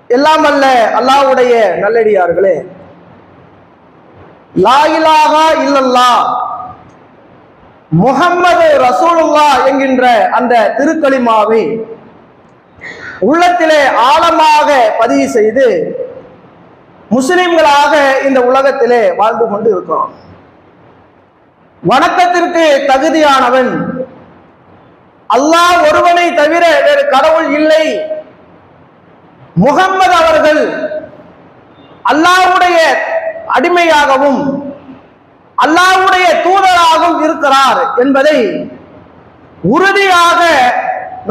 எல்லாம் அல்ல அல்லாஹ்வுடைய நல்லடியார்களே, லா இலாஹா இல்லல்லாஹ் முஹம்மது ரசூலுல்லாஹ் என்கின்ற அந்த திருக்கலிமாவை உள்ளத்திலே ஆழமாக பதிவு செய்து முஸ்லிம்களாக இந்த உலகத்திலே வாழ்ந்து கொண்டு இருக்கிறோம். வணக்கத்திற்கு தகுதியானவன் அல்லாஹ் ஒருவனை தவிர வேறு கடவுள் இல்லை, முஹம்மது அவர்கள் அல்லாஹ்வுடைய அடிமையாகவும் அல்லாஹ்வுடைய தூதராகவும் இருக்கிறார் என்பதை உறுதியாக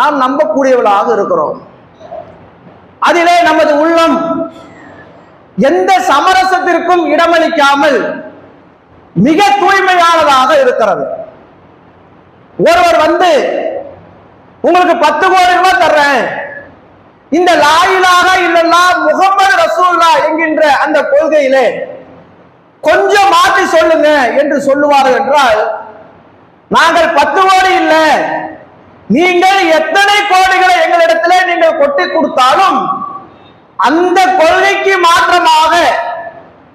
நாம் நம்பக்கூடியவர்களாக இருக்கிறோம். அதிலே நமது உள்ளம் எந்த சமரசத்திற்கும் இடமளிக்காமல் மிக தூய்மையானதாக இருக்கிறது. ஒருவர் வந்து உங்களுக்கு 10 கோடி ரூபாய் தர்றேன், இந்த லா இலாஹா இல்லல்லாஹ் முஹம்மது ரசூலுல்லாஹ் என்கின்ற அந்த கொள்கையிலே கொஞ்சம் மாற்றி சொல்லுங்க என்று சொல்லுவார்கள் என்றால், நாங்கள் 10 கோடி இல்லை, நீங்கள் எத்தனை கோடிகளை எங்களிடத்திலே நீங்கள் கொட்டி கொடுத்தாலும் அந்த கொள்கைக்கு மாற்றமாக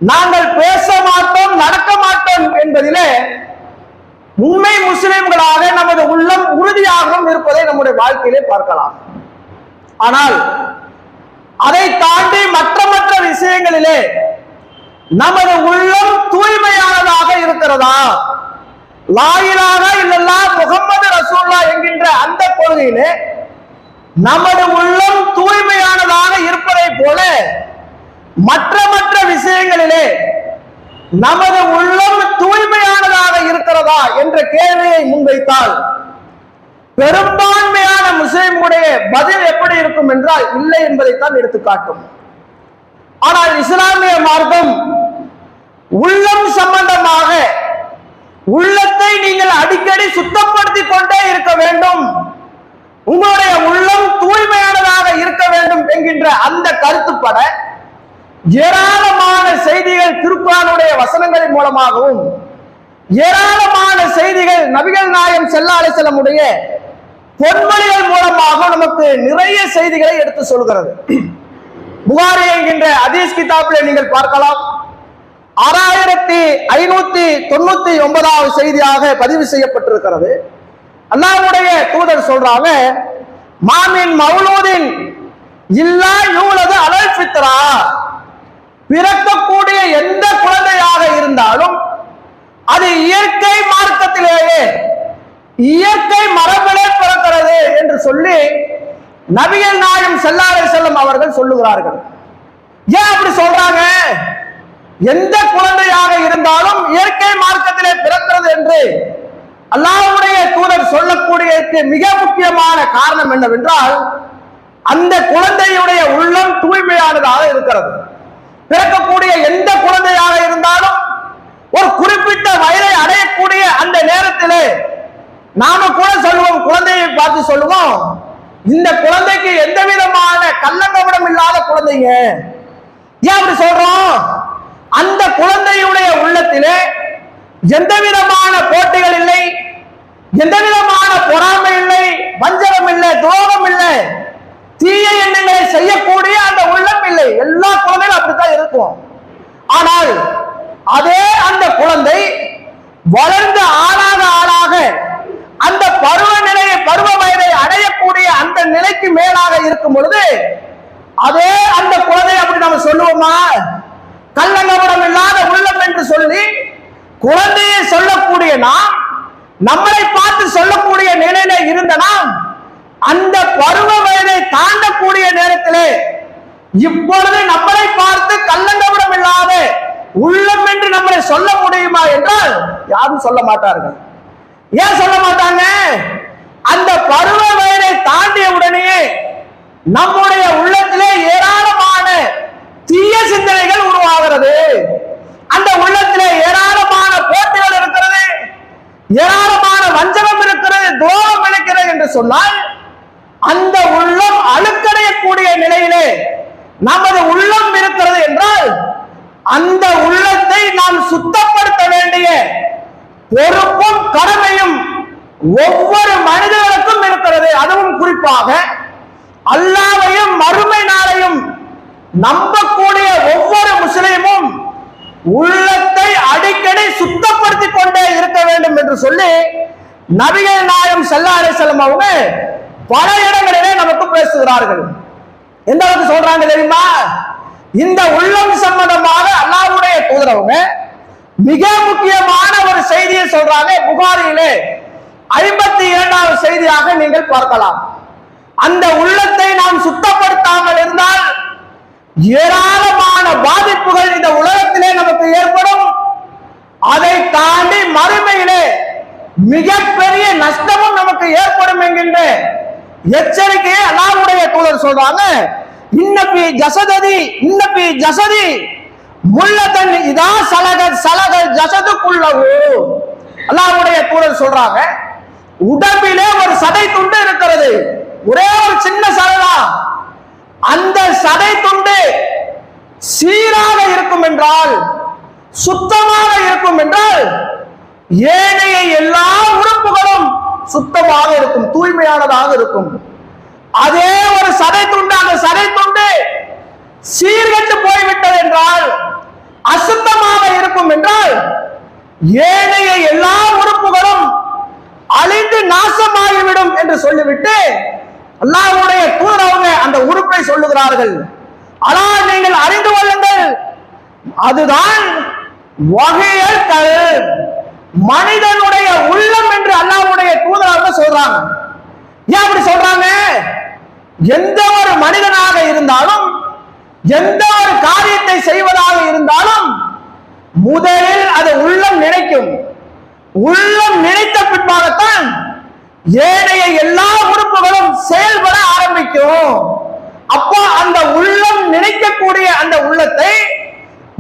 நாங்கள் பேச மாட்டோம், நடக்க மாட்டோம் என்பதிலே உண்மை முஸ்லிம்களாக நமது உள்ளம் உறுதியாகவும் இருப்பதை நம்முடைய வாழ்க்கையிலே பார்க்கலாம். ஆனால் அதை தாண்டி மற்ற விஷயங்களிலே நமது உள்ளம் தூய்மையானதாக இருக்கிறதா? லா இலாஹா இல்லல்லாஹ் முஹம்மது ரசூலுல்லாஹ் என்கின்ற அந்த கொள்கையிலே நமது உள்ளம் தூய்மையானதாக இருப்பதை போல மற்ற விஷயங்களிலே நமது உள்ளம் தூய்மையானதாக இருக்கிறதா என்ற கேள்வியை முன்வைத்தால் பெரும்பான்மையான முஸ்லிம்களுடைய பதில் எப்படி இருக்கும் என்றால் இல்லை என்பதைத்தான் எடுத்துக்காட்டும். ஆனால் இஸ்லாமிய மார்க்கம் உள்ளம் சம்பந்தமாக உள்ளத்தை நீங்கள் அடிக்கடி சுத்தப்படுத்திக் கொண்டே இருக்க வேண்டும், உங்களுடைய உள்ளம் தூய்மையானதாக இருக்க வேண்டும் என்கின்ற அந்த கருத்துப்பட ஏராளமான செய்திகள் திருக்குர்ஆனுடைய வசனங்களின் மூலமாகவும் ஏராளமான செய்திகள் நபிகள் நாயகம் ஸல்லல்லாஹு அலைஹி வஸல்லம் உடைய பொன்மொழிகள் மூலமாக நமக்கு நிறைய செய்திகளை எடுத்து சொல்கிறது. புகாரி என்கின்ற ஹதீஸ் கிதாபிலே நீங்கள் பார்க்கலாம், 6599வது செய்தியாக பதிவு செய்யப்பட்டிருக்கிறது. அல்லாஹ்வுடைய தூதர் சொல்றாங்க, மாமின் மௌலூதின் இல்லா யூலது அலல் ஃபித்ரா, பிறக்கக்கூடிய எந்த குழந்தையாக இருந்தாலும் அது இயற்கை மார்க்கத்திலேயே இயற்கை மரபிலே பிறக்கிறது என்று சொல்லி நபிகள் நாயகம் ஸல்லல்லாஹு அலைஹி வஸல்லம் அவர்கள் சொல்லுகிறார்கள். ஏன் அப்படி சொல்றாங்க? எந்த குழந்தையாக இருந்தாலும் இயற்கை மார்க்கத்திலே பிறக்கிறது என்று அல்லாஹ்வுடைய தூதர் சொல்லக்கூடிய மிக முக்கியமான காரணம் என்னவென்றால், அந்த குழந்தையுடைய உள்ளம் தூய்மையானதாக இருக்கிறது. பிறக்கக்கூடிய எந்த குழந்தையாக இருந்தாலும் ஒரு குறிப்பிட்ட வயதை அடையக்கூடிய அந்த நேரத்திலே நாம கூட சொல்லுவோம், குழந்தையை பார்த்து சொல்லுவோம், இந்த குழந்தைக்கு எந்த விதமான கள்ளங்கபடம் இல்லாத குழந்தைங்க. ஏன் அப்படி சொல்றோம்? அந்த குழந்தையுடைய உள்ளத்திலே எந்த விதமான போட்டிகள் இல்லை, எந்த விதமான பொறாமை இல்லை, வஞ்சகம் இல்லை, துரோகம் இல்லை, தீய எண்ணங்களை செய்யக்கூடிய அந்த உள்ளம் இல்லை. எல்லா குழந்தைகளும் அப்படித்தான் இருக்கும். ஆனால் அதே அந்த குழந்தை வளர்ந்து ஆளாக அந்த பருவ வயதை அடையக்கூடிய அந்த நிலைக்கு மேலாக இருக்கும் பொழுது அதே அந்த குழந்தை அப்படி நம்ம சொல்லுவோமா? கள்ளங்கபடம் இல்லாத உள்ளம் என்று சொல்லி குழந்தையை சொல்லக்கூடிய நாம், நம்மளை பார்த்து சொல்லக்கூடிய நிலையில இருந்த நாம் அந்த பருவ வயதை தாண்டக்கூடிய நேரத்திலே இப்பொழுது நம்மளை பார்த்து கள்ளங்கபடம் இல்லாத உள்ளம் என்று நம்மளை சொல்ல முடியுமா என்றால் யாரும் சொல்ல மாட்டார்கள். ஏன் சொல்ல மாட்டாங்க? அந்த பருவ வயதை தாண்டிய உடனே நம்முடைய உள்ளத்திலே ஏராளமான தீய சிந்தனைகள் உருவாகிறது, அந்த உள்ளத்திலே ஏராளமான போட்டிகள் இருக்கிறது, ஏராளமான வஞ்சகம் இருக்கிறது, துரோகம் இருக்கிறது என்று சொன்னால் அந்த உள்ளம் அழுக்கடையக்கூடிய நிலையிலே நமது உள்ளம் இருக்கிறது என்றால் அந்த உள்ளத்தை நாம் சுத்தப்படுத்த வேண்டிய பொறுப்பும் கடமையும் ஒவ்வொரு மனிதர்களுக்கும் இருக்கிறது. அதுவும் குறிப்பாக அல்லாஹ்வையும் மறுமை நாளையும் நம்பக்கூடிய ஒவ்வொரு முஸ்லிமும் உள்ளத்தை அடிக்கடி சுத்தப்படுத்திக் கொண்டே இருக்க வேண்டும் என்று சொல்லி நபிகள் நாயகம் ஸல்லல்லாஹு அலைஹி வஸல்லம் அவங்க பல இடங்களிலே நமக்கு பேசுகிறார்கள். எந்த அளவுக்கு சொல்றாங்க தெரியுமா? இந்த உள்ளம் சம்பந்தமாக அல்லாஹ்வுடைய தூதரவங்க மிக முக்கியமான ஒரு செய்தியை சொல்றாங்க. புகாரியிலே 52வது செய்தியாக நீங்கள் பார்க்கலாம். அந்த உள்ளத்தை நாம் சுத்தப்படுத்தாமல் இருந்தால் ஏராளமான பாதிப்புகள் இந்த உலகத்திலே நமக்கு ஏற்படும். அதை தாண்டி மறுமையிலே மிகப்பெரிய நஷ்டமும் நமக்கு ஏற்படும் என்கின்ற எச்சரிக்கையை அல்லாஹ்வுடைய தூதர் சொல்றாங்க. இன்னபி ஜஸதி முல்லதன் இதா சலகல் ஜஸதுக்குல்லஹு. அல்லாஹ்வுடைய தூதர் சொல்றாங்க, உடம்பிலே ஒரு சதை துண்டு இருக்கிறது, ஒரே ஒரு சின்ன சதைதான். அந்த சதை துண்டு சீராக இருக்கும் என்றால், சுத்தமாக இருக்கும் என்றால், ஏனைய எல்லா உறுப்புகளும் சுத்தமாக இருக்கும், தூய்மையானதாக இருக்கும். அதே ஒரு சதை துண்டு, அந்த சதை துண்டு சீர்கெட்டு போய்விட்டது என்றால், அசுத்தமாக இருக்கும் என்றால், ஏனைய எல்லா உறுப்புகளும் அழிந்து நாசமாகிவிடும் என்று சொல்லிவிட்டு அல்லாஹ்வுடைய தூதர் அவங்க அந்த உறுப்பை சொல்லுகிறார்கள். ஆனால் நீங்கள் அறிந்து கொள்ளுங்கள், அதுதான் வகையல் கல், மனிதனுடைய உள்ளம் என்று அல்லாஹ்வுடைய தூதர் அவங்க சொல்றாங்க. ஏன் அப்படி சொல்றாங்க? எந்த ஒரு மனிதனாக இருந்தாலும், எந்த ஒரு காரியத்தை செய்வதாக இருந்தாலும் முதலில் அது உள்ளம் நினைக்கும். உள்ளம் நினைத்த பின்பாகத்தான் ஏனைய எல்லா உறுப்புகளும் செயல்பட ஆரம்பிக்கும். அப்போ அந்த உள்ளம் நினைக்கக்கூடிய அந்த உள்ளத்தை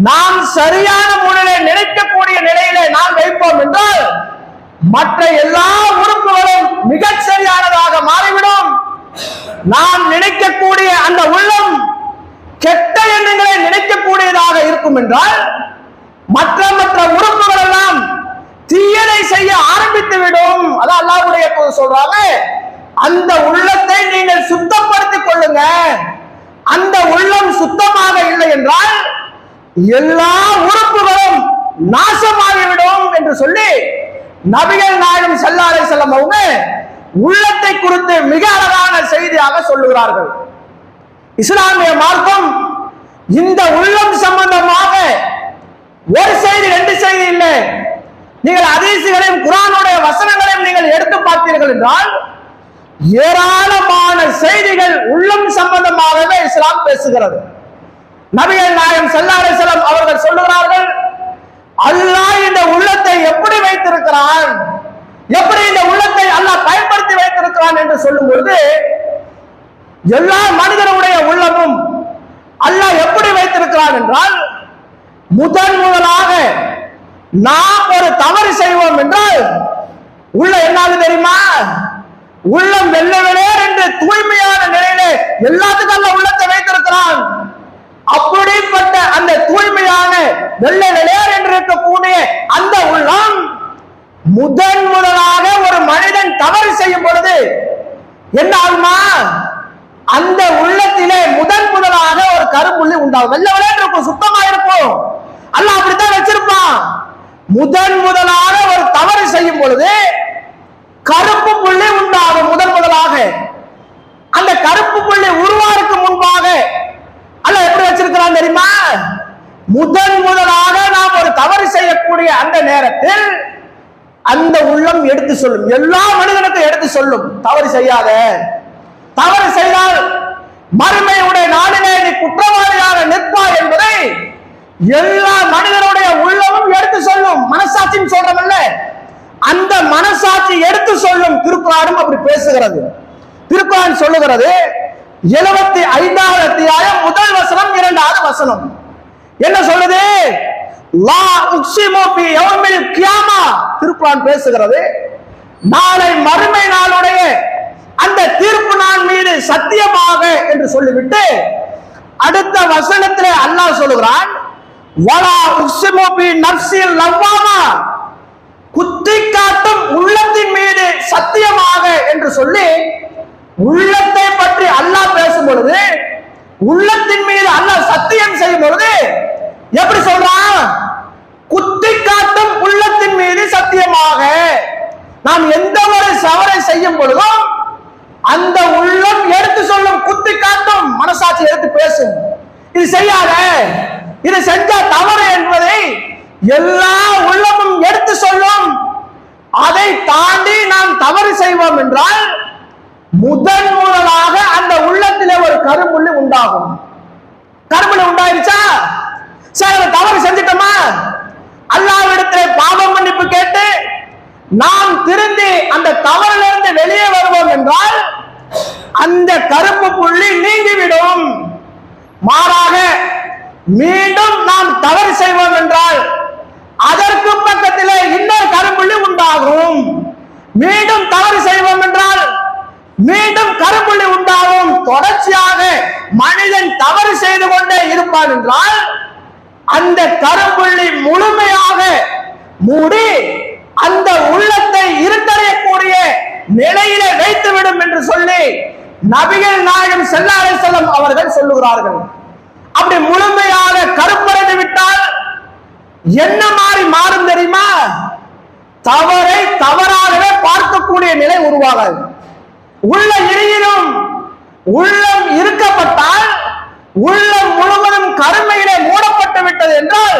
நாம் சரியான முறையில் நினைக்கக்கூடிய நிலையிலே நாம் வைப்போம் என்றால் மற்ற எல்லா உறுப்புகளும் மிகச் சரியானதாக மாறிவிடும். நாம் நினைக்கக்கூடிய அந்த உள்ளம் கெட்ட எண்ணங்களை நினைக்கக்கூடியதாக இருக்கும் என்றால் மற்ற உறுப்புகள் எல்லாம் தீயதை செய்ய ஆரம்பித்து விடும். அதான் அல்லாஹ்வுடைய தூதர் சொல்றாங்க, அந்த உள்ளத்தை நீங்கள் சுத்தப்படுத்திக் கொள்ளுங்க. அந்த உள்ளம் சுத்தமாக இல்லை என்றால் எல்லா உறுப்புகளும் நாசமாகிவிடும் என்று சொல்லி நபிகள் நாயகம் ஸல்லல்லாஹு அலைஹி வஸல்லம் அவங்க உள்ளத்தை குறித்து மிக அழகான செய்தியாக சொல்லுகிறார்கள். இஸ்லாமிய மார்க்கம் இந்த உள்ளம் சம்பந்தமாக ஒரு செய்தி, ரெண்டு செய்தி இல்லை, நீங்கள் ஹதீஸ்களையும் குர்ஆனுடைய வசனங்களையும் நீங்கள் எடுத்து பார்த்தீர்கள் என்றால் ஏராளமான செய்திகள் உள்ளம் சம்பந்தமாகவே இஸ்லாம் பேசுகிறது. நபிகள் நாயகம் ஸல்லல்லாஹு அலைஹி வஸல்லம் அவர்கள் சொல்லுகிறார்கள், அல்லாஹ் இந்த உள்ளத்தை எப்படி வைத்திருக்கிறான், எப்படி இந்த உள்ளத்தை அல்லாஹ் பயன்படுத்தி வைத்திருக்கிறான் என்று சொல்லும் பொழுது எல்லா மனிதனுடைய உள்ளமும் அல்லாஹ் எப்படி வைத்திருக்கிறான் என்றால், முதலாக நாம் ஒரு தவறு செய்வோம் என்றால் உள்ள என்னாவது தெரியுமா? உள்ளம் வெள்ளை வெளியேறு என்று தூய்மையான நிலையிலே எல்லாத்துக்கும் அல்ல உள்ளத்தை வைத்திருக்கிறான். அப்படிப்பட்ட அந்த தூய்மையான வெள்ளை வெளியேறு என்று இருக்கக்கூடிய அந்த உள்ளம் முதலாக ஒரு மனிதன் தவறு செய்யும் பொழுது என்ன ஆகுமா? அந்த உள்ளத்திலே முதலாக ஒரு கரும்புள்ளி உண்டாகும். வெள்ளை வெளியேறு இருக்கும், சுத்தமா இருக்கும். அல்லாஹ் அப்படித்தான் வச்சிருப்பான். முதலாக ஒரு தவறு செய்யும் பொழுது கருப்பு புள்ளி உண்டாகும். முதலாக அந்த கருப்பு புள்ளி உருவாருக்கு முன்பாக அல்லாஹ் எப்படி வச்சிருக்கிறான் தெரியுமா? முதலாக நாம் ஒரு தவறு செய்யக்கூடிய அந்த நேரத்தில் அந்த உள்ளம் எடுத்து சொல்லும், எல்லா மனிதனுக்கும் எடுத்து சொல்லும், தவறு செய்யாத, தவறு செய்தால் மறுமையுடைய நாளிலே நீ குற்றவாளியாக நிற்பாய் என்பதை எல்லா மனிதனுடைய உள்ளமும் எடுத்து சொல்லும். மனசாட்சின்னு சொல்றமல்ல, அந்த மனசாட்சி எடுத்து சொல்லும். திருக்குர்ஆனும் அப்படி பேசுகிறது. திருக்குர்ஆன் சொல்லுகிறது 75வது அத்தியாயம் முதல் வசனம், 2வது வசனம் என்ன சொல்லுது? லா உக்ஸிமு பி யௌமில் கியாமா. திருக்குர்ஆன் பேசுகிறது, நாளை மறுமை நாளுடைய அந்த தீர்ப்பு நாள் மீது சத்தியமாக என்று சொல்லிவிட்டு அடுத்த வசனத்திலே அல்லாஹ் சொல்லுகிறான், வலா உக்ஸிமு பி நஃப்ஸில் லவ்வாமா, குத்தி காட்டும் உள்ளத்தின் மீது சத்தியமாக என்று சொல்லி உள்ளத்தை பற்றி அல்லாஹ் பேசும் பொழுது உள்ளத்தின் மீது அல்லாஹ் சத்தியம் செய்யும் பொழுது எப்படி சொல்றான்? குத்தி காட்டும் உள்ளத்தின் மீது சத்தியமாக. நாம் எந்த ஒரு சவரை செய்யும் பொழுதும் அந்த உள்ளம் எடுத்து சொல்லும், குத்தி காட்டும், மனசாட்சி எடுத்து பேசும். இது செய்யாத, இது செஞ்ச தவறு என்பதை எல்லா உள்ளமும் எடுத்து சொல்லும். அதை தாண்டி நாம் தவறு செய்வோம் என்றால் முதலாக அந்த உள்ளத்திலே ஒரு கரும்புள்ளி உண்டாகும். கரும்புள்ளி உண்டாயிருச்சா? சரி, தவறு செஞ்சிட்டோமா? அல்லாஹ்விடத்திலே பாவ மன்னிப்பு கேட்டு நாம் திருந்தி அந்த தவறிலிருந்து வெளியே வருவோம் என்றால் அந்த கருப்பு புள்ளி நீங்கிவிடும். மாறாக மீண்டும் நாம் தவறு செய்வோம் என்றால் அதற்கு பக்கத்திலே இன்னொரு கரும்புள்ளி உண்டாகும். மீண்டும் தவறு செய்வோம் என்றால் மீண்டும் கரும்புள்ளி உண்டாகும். தொடர்ச்சியாக மனிதன் தவறு செய்து கொண்டே இருப்பான் என்றால் அந்த கரும்புள்ளி முழுமையாக மூடி அந்த உள்ளத்தை இருட்டறையக்கூடிய நிலையிலே வைத்துவிடும் என்று சொல்லி நபிகள் நாயகம் ஸல்லல்லாஹு அலைஹி வஸல்லம் அவர்கள் சொல்லுகிறார்கள். அப்படி முழுமையாக கருப்படைந்து விட்டால் என்ன மாதிரி மாறும் தெரியுமா? தவறை தவறாகவே பார்க்கக்கூடிய நிலை உருவாகாது. உள்ள இறையிலும் உள்ளம் இருக்கப்பட்டால் உள்ளம் முழுவதும் கருமையிலே மூடப்பட்டு விட்டது என்றால்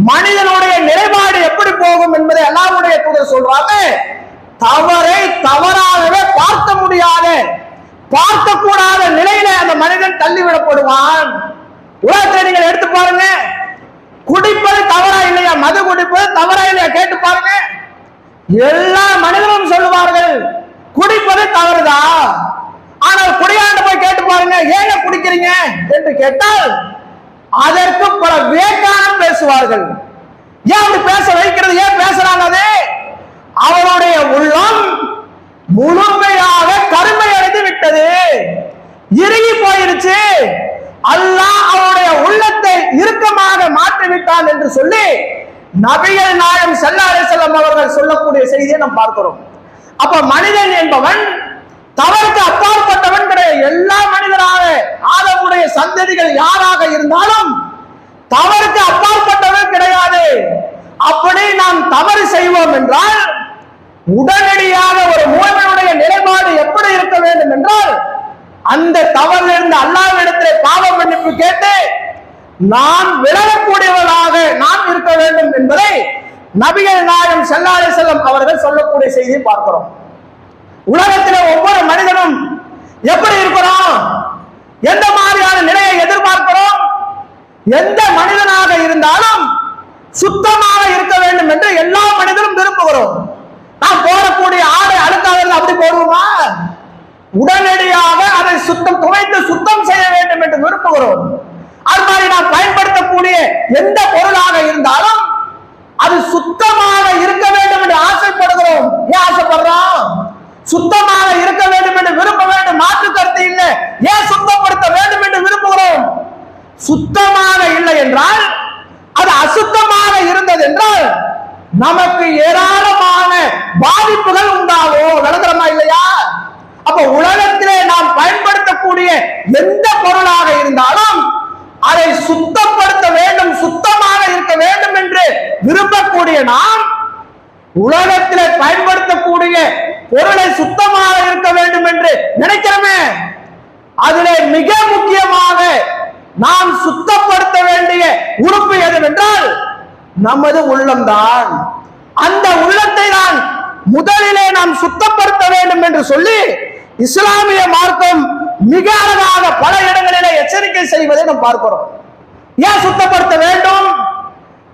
மனிதனுடைய நிலைப்பாடு எப்படி போகும் என்பதை அல்லாஹ்வுடைய தூதர் சொல்றாங்க. தவறை தவறாகவே பார்க்க முடியாத, பார்க்கக்கூடாத நிலையில அந்த மனிதன் தள்ளிவிடப்படுவான். உலகத்தை நீங்கள் எடுத்து பாருங்க. குடிப்பது தவறா இல்லையா? மது குடிப்பது தவறா இல்லையா? கேட்டு பாருங்க. எல்லா மனிதரும் சொல்லுவார்கள் குடிப்பது தவறுதா. ஆனால் குடியாண்ட போய் கேட்டு பாருங்க, ஏங்க குடிக்கிறீங்க என்று கேட்டால் அதற்கு பல வியாக்கியானம் பேசுவார்கள். ஏன் அப்படி பேச வைக்கிறது? ஏன் பேசுறாங்க? அது அவருடைய உள்ளம் முழுமையாக கருமை அடைந்து விட்டது, இறுகி போயிருச்சு. அல்லாஹ் அவருடைய உள்ளத்தை இறுக்கமாக மாற்றி விட்டான் என்று சொல்லி நபிகள் நாயகம் ஸல்லல்லாஹு அலைஹி வஸல்லம் அவர்கள் சொல்லக்கூடிய செய்தியை நாம் பார்க்கிறோம். அப்ப மனிதன் என்பவன் தவறுக்கு அப்பாற்பட்டவன் கிடையாது. எல்லா மனிதராக ஆதமுடைய சந்ததிகள் யாராக இருந்தாலும் தவறுக்கு அப்பாற்பட்டவன் கிடையாது. அப்படி நாம் தவறு செய்வோம் என்றால் உடனடியாக ஒரு மூமினுடைய நிலைப்பாடு எப்படி இருக்க வேண்டும் என்றால் அந்த தவறிலிருந்து அல்லாஹ்விடத்திலே பாவ மன்னிப்பு கேட்டு நாம் விலகக்கூடியவர்களாக நாம் இருக்க வேண்டும் என்பதை நபிகள் நாயகம் ஸல்லல்லாஹு அலைஹி வஸல்லம் அவர்கள் சொல்லக்கூடிய செய்தியை பார்க்கிறோம். உலகத்திலே ஒவ்வொரு மனிதனும் எப்படி இருக்கிறோம், எந்த மாதிரியான நிலையை எதிர்பார்க்கிறோம்? எந்த மனிதனாக இருந்தாலும் சுத்தமாக இருக்க வேண்டும் என்று எல்லா மனிதனும் விரும்புகிறோம். நாம் போடக்கூடிய ஆடை அழுக்காக அப்படி போடுவோமா? உடனடியாக அதை துவைத்து சுத்தம் செய்ய வேண்டும் என்று விரும்புகிறோம். அது மாதிரி நாம் பயன்படுத்தக்கூடிய எந்த பொருளாக இருந்தாலும் அது சுத்தமாக இருக்க வேண்டும் என்று ஆசைப்படுகிறோம். ஏன் ஆசைப்படுறோம்? சுத்தமாக இருக்க வேண்டும் என்று விரும்ப வேண்டும், மாற்று கருத்து இல்லை. ஏன் சுத்தப்படுத்த வேண்டும் என்று விரும்புகிறோம்? சுத்தமாக இல்லை என்றால், அது அசுத்தமாக இருந்தது என்றால் நமக்கு ஏராளமான பாதிப்புகள் உண்டாகும். விளங்குறமா இல்லையா? அப்ப உலகத்திலே நாம் பயன்படுத்தக்கூடிய எந்த பொருளாக இருந்தாலும் அதை சுத்தப்படுத்த வேண்டும், சுத்தமாக இருக்க வேண்டும் என்று விரும்பக்கூடிய நாம் உலகத்திலே பயன்படுத்தக்கூடிய பொருளை சுத்தமாக இருக்க வேண்டும் என்று நினைக்கிறோமே, அதிலே மிக முக்கியமாக நாம் சுத்தப்படுத்த வேண்டிய உறுப்பு எதுவென்றால் நமது உள்ளம்தான். அந்த உள்ளத்தை தான் முதலிலே நாம் சுத்தப்படுத்த வேண்டும் என்று சொல்லி இஸ்லாமிய மார்க்கம் மிக அழகாக பல இடங்களிலே எச்சரிக்கை செய்வதை நாம் பார்க்கிறோம். ஏன் சுத்தப்படுத்த வேண்டும்?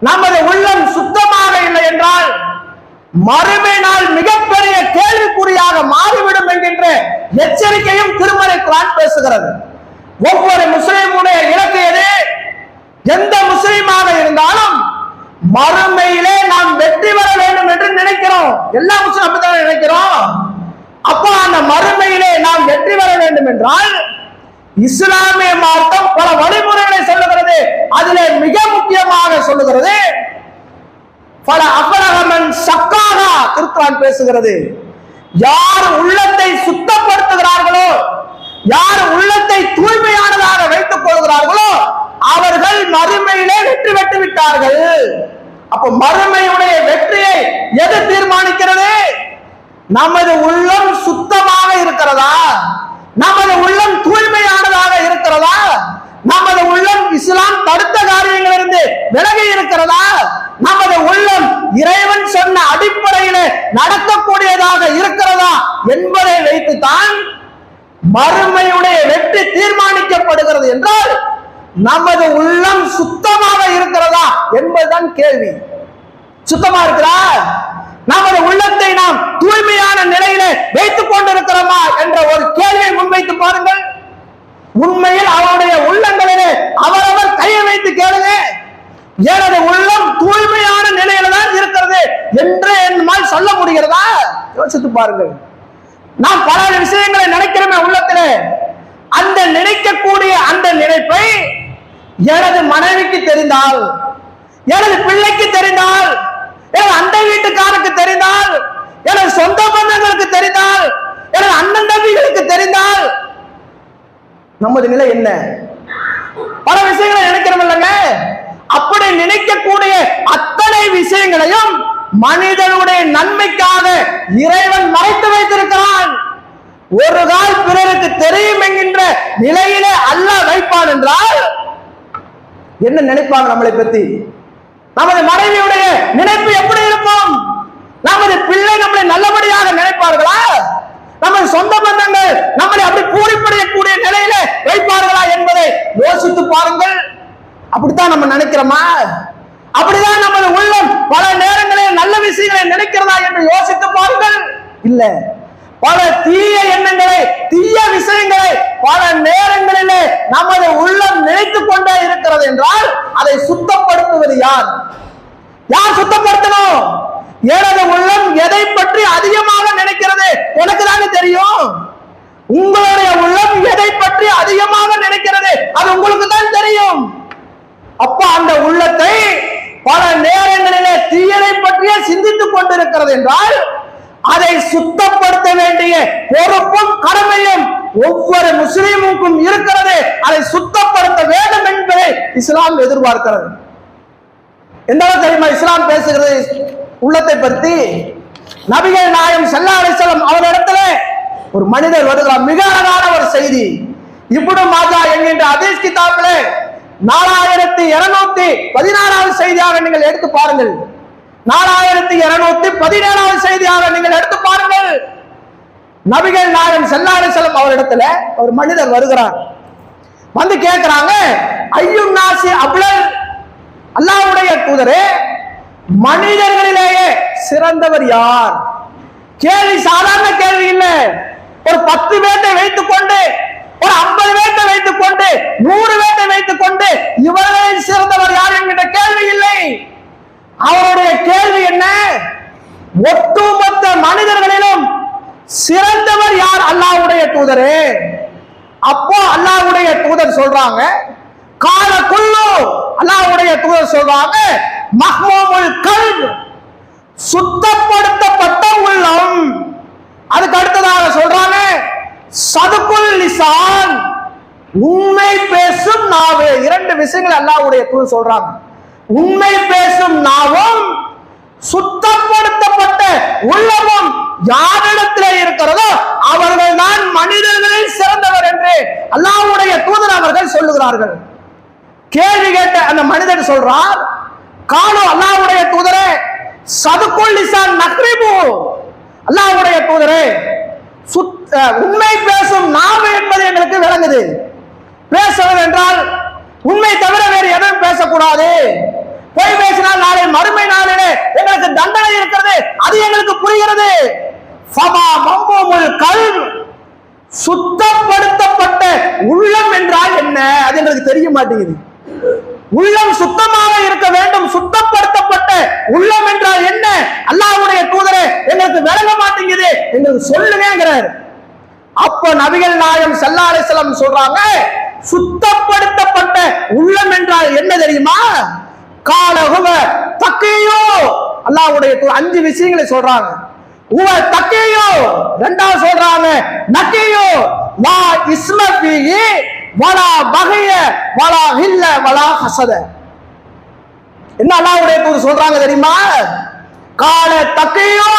நமது உள்ளம் சுத்தமாக இல்லை என்றால் மறுமை நாள் மிகப்பெரிய கேள்விக்குறியாக மாறிவிடும் என்கின்ற எச்சரிக்கையும் திருமறை குர்ஆன் பேசுகிறது. ஒவ்வொரு முஸ்லிமுடைய இலக்கு எது? எந்த முஸ்லிமாக இருந்தாலும் மறுமையிலே நாம் வெற்றி பெற வேண்டும் என்று நினைக்கிறோம். எல்லா முஸ்லிம் அப்படித்தான் நினைக்கிறோம். அப்போ அந்த மறுமையிலே நாம் வெற்றி பெற வேண்டும் என்றால் இஸ்லாமிய மார்க்கம் பல வழிமுறைகளை சொல்லுகிறது. அதிலே மிக முக்கியமாக சொல்லுகிறது பல அபரகமன் சக்காகா திருக்குர்ஆன் பேசுகிறது. யார் உள்ளத்தை சுத்தப்படுத்துகிறார்களோ, யார் உள்ளத்தை தூய்மையானதாக வைத்துக் கொள்கிறார்களோ நமது உள்ளம் சுத்தமாக இருக்கிறதா? நமது உள்ளம் தூய்மையானதாக இருக்கிறதா? நமது உள்ளம் இஸ்லாம் தடுத்த காரியங்களிலிருந்து விலகி இருக்கிறதா? நமது உள்ளம் இறைவன் சொன்ன அடிப்படையில் நடக்கக்கூடியதாக இருக்கிறதா என்பதை வைத்துத்தான் மறுமையுடைய வெற்றி தீர்மானிக்கப்படுகிறது என்றால் நமது உள்ளம் சுத்தமாக இருக்கிறதா என்பதுதான் கேள்வி. சுத்தமா இருக்கிறா? நமது உள்ளத்தை நாம் தூய்மையான நிலையில வைத்துக் கொண்டிருக்கிறோமா என்ற ஒரு கேள்வியை முன்வைத்து பாருங்கள். உண்மையில் அவருடைய உள்ளங்களிலே அவரவர் கையை வைத்து கேளுங்க. எனது உள்ளம் தூய்மையான நிலையில தான் இருக்கிறது என்று என்னால் சொல்ல முடிகிறதா? யோசித்து பாருங்கள். நாம் பல விஷயங்களை நினைக்கிறோமே உள்ளத்திலே, அந்த நினைக்கக்கூடிய அந்த நினைப்பை எனது மனைவிக்கு தெரிந்தால், எனது பிள்ளைக்கு தெரிந்தால், எனது அண்டை வீட்டுக்காருக்கு தெரிந்தால், எனது சொந்த பந்தங்களுக்கு தெரிந்தால், எனது அண்ணன் தம்பிகளுக்கு தெரிந்தால் நமது நிலை என்ன? பல விஷயங்களை நினைக்கிறோம் இல்லைங்க. அப்படி நினைக்கக்கூடிய அத்தனை விஷயங்களையும் மனிதனுடைய நன்மைக்காக இறைவன் மறைத்து வைத்திருக்கிறான். ஒரு கால் பிறருக்கு தெரியும் என்கின்ற நிலையிலே அல்லாஹ் வைப்பான் என்றால் என்ன நினைப்பாங்க நம்மளை பத்தி? நமது மனைவியுடைய நினைப்பு எப்படி இருக்கும்? நமது பிள்ளை நம்மளை நல்லபடியாக நினைப்பார்களா? நமது சொந்த பந்தங்கள் நம்மளை அப்படி பூரிப்படையக்கூடிய நிலையில வைப்பார்களா என்பதை யோசித்து பாருங்கள். அப்படித்தான் நம்ம நினைக்கிறோமா? அப்படிதான் நமது உள்ளம் பல நேரங்களில் நல்ல விஷயங்களை நினைக்கிறதா என்று யோசித்து பாருங்கள். இல்ல, பல தீய எண்ணங்களை, தீய விஷயங்களை பல நேரங்களிலே நமது உள்ளம் நினைத்துக் கொண்டே இருக்கிறது என்றால் அதை சுத்தப்படுத்துவது யார்? யார் சுத்தப்படுத்தணும்? எனது உள்ளம் எதை பற்றி அதிகமாக நினைக்கிறது எனக்கு தானே தெரியும். உங்களுடைய உள்ளம் எதை பற்றி அதிகமாக நினைக்கிறது அது உங்களுக்கு தான் தெரியும். அப்ப அந்த உள்ளத்தை பல நேரங்களிலே தீயதை பற்றிய சிந்தித்துக் கொண்டிருக்கிறது என்றால் அதை சுத்தப்படுத்த வேண்டிய பொறுப்பும் கடமையும் ஒவ்வொரு முஸ்லிமுக்கும் இருக்கிறது. அதை சுத்தப்படுத்த வேண்டும் என்பதை இஸ்லாம் எதிர்பார்க்கிறது. எந்த தெரியுமா இஸ்லாம் பேசுகிறது உள்ளத்தை பற்றி? நபிகள் நாயகம் ஸல்லல்லாஹு அலைஹி வஸல்லம் அவரிடத்துல ஒரு மனிதர் வருகிறார். மிக அழகான ஒரு செய்தி. இப்னு மாஜா என்கின்ற ஹதீஸ் கிதாபிலே 4216வது செய்தியாக நீங்கள் எடுத்து பாருங்கள். 4217வது செய்தியாக நீங்கள் எடுத்து பாருங்கள். நபிகள் நாயகம் ஸல்லல்லாஹு அலைஹி வஸல்லம் அவரிடத்துல ஒரு மனிதர் வருகிறார். வந்து கேட்கிறாங்க, ஐயுன் நாசி அப்லல், அல்லாஹ்வுடைய தூதரே மனிதர்களிலேயே சிறந்தவர் யார்? கேள்வி சாதாரண கேள்வி இல்லை. ஒரு 10 பேட்டை வைத்துக் கொண்டு, ஒரு 50 பேட்டை வைத்துக் கொண்டு, 100 பேட்டை வைத்துக் கொண்டு இவர்களில் சிறந்தவர் யார் என்கிற கேள்வி இல்லை. அவருடைய கேள்வி என்ன? ஒட்டுமொத்த மனிதர்களிலும் சிறந்தவர் யார்? அல்லாஹ்வுடைய தூதரே. அப்போ அல்லாஹ்வுடைய தூதர் சொல்றாங்க, கால குல்லு, அல்லாஹ்வுடைய தூதர் சொல்றாங்க, மஹ்மூமுல் கல்ப், சுத்தப்படுத்தப்பட்ட உள்ளம். அதுக்கு அடுத்ததாக சொல்றாங்க, சதுக்குல் லிசான், உண்மை பேசும் நாவு. 2 விஷயங்கள் அல்லாஹ்வுடைய தூதர் சொல்றாங்க. உண்மை பேசும் நாவும் சுத்தப்படுத்தப்பட்ட உள்ளமும் யாரிடத்திலே இருக்கிறதோ அவர்கள் தான் மனிதர்களில் சிறந்தவர் என்று அல்லாஹ்வுடைய தூதர் அவர்கள் சொல்லுகிறார்கள். கேள்வி கேட்ட அந்த மனிதர் சொல்றார், காலு, அல்லாஹ்வுடைய தூதரே, சதுக்குல் லிசான் நக்ரிபு, அல்லாஹ்வுடைய தூதரே உண்மை பேசும் நாவு என்பது எங்களுக்கு விளங்குது. பேசுவது என்றால் உண்மை தவிர வேறு எதுவும் பேசக்கூடாது. பொய் பேசினால் நாளை மறுமை நாளிலே எங்களுக்கு தண்டனை இருக்கிறது, அது எங்களுக்கு புரிகிறது. ஃபமா மம்முல் கல்ப், சுத்தப்படுத்தப்பட்ட உள்ளம் என்றால் என்ன? அது எங்களுக்கு தெரிய மாட்டேங்குது. உள்ளம் சுத்தமாக இருக்க வேண்டும். சுத்தப்படுத்தப்பட்ட உள்ளம் என்றால் என்ன? அல்லாஹ்வுடைய தூதரே எங்களுக்கு விளங்க மாட்டேங்குது, எங்களுக்கு சொல்லுங்கிறார். அப்ப நபிகள் நாயகம் ஸல்லல்லாஹு அலைஹி வஸல்லம் சொல்றாங்க, சுத்தப்படுத்தப்பட்ட உள்ளம் என்றால் என்ன தெரியுமா? கால ஹுவ தக்கியோ, அல்லாஹ்வுடைய தூதர் 5 விஷயங்களை சொல்றாங்க. ஹுவ தக்கியோ, இரண்டாவது சொல்றாங்க நக்கியோ, வா இஸ்ம ஃபீஹி வலா பகிய வலா ஹில்ல வலா ஹஸத. என்ன அல்லாஹ்வுடைய தூதர் சொல்றாங்க தெரியுமா? கால தக்கியோ,